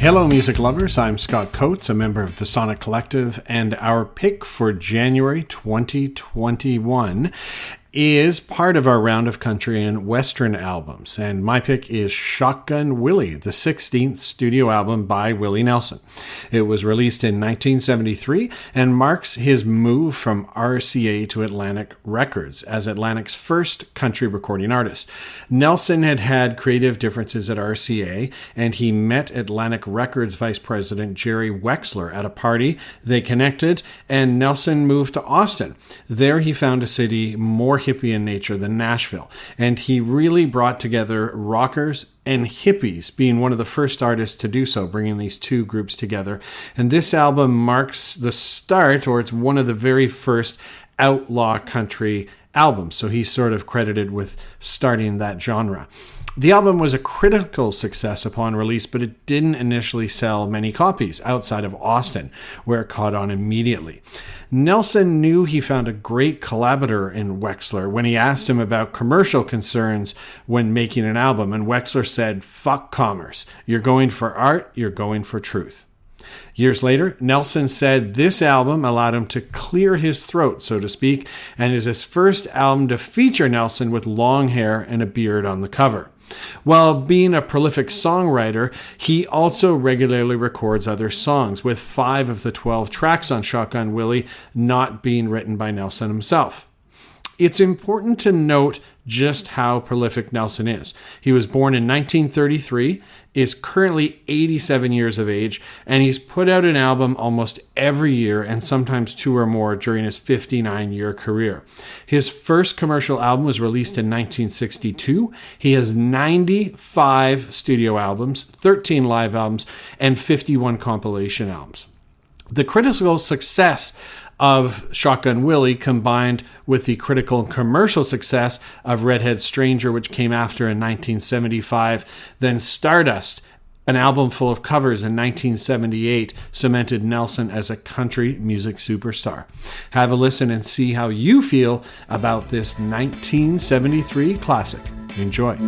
Hello, music lovers. I'm Scott Coates, a member of the Sonic Collective, and our pick for January 2021 is part of our round of country and western albums. And my pick is Shotgun Willie, the 16th studio album by Willie Nelson. It was released in 1973 and marks his move from RCA to Atlantic Records as Atlantic's first country recording artist. Nelson had had creative differences at RCA, and he met Atlantic Records vice president Jerry Wexler at a party. They connected, and Nelson moved to Austin. There he found a city more hippie in nature than Nashville, and he really brought together rockers and hippies, being one of the first artists to do so, bringing these two groups together. And this album marks the start, or it's one of the very first outlaw country albums, so he's sort of credited with starting that genre. The album was a critical success upon release, but it didn't initially sell many copies outside of Austin, where it caught on immediately. Nelson knew he found a great collaborator in Wexler when he asked him about commercial concerns when making an album, and Wexler said, "Fuck commerce. You're going for art, you're going for truth." Years later, Nelson said this album allowed him to clear his throat, so to speak, and is his first album to feature Nelson with long hair and a beard on the cover. While being a prolific songwriter, he also regularly records other songs, with 5 of the 12 tracks on Shotgun Willie not being written by Nelson himself. It's important to note just how prolific Nelson is. He was born in 1933, is currently 87 years of age, and he's put out an album almost every year, and sometimes 2 or more during his 59-year career. His first commercial album was released in 1962. He has 95 studio albums, 13 live albums, and 51 compilation albums. The critical success of Shotgun Willie combined with the critical and commercial success of Redhead Stranger, which came after in 1975, then Stardust, an album full of covers in 1978, cemented Nelson as a country music superstar. Have a listen and see how you feel about this 1973 classic. Enjoy.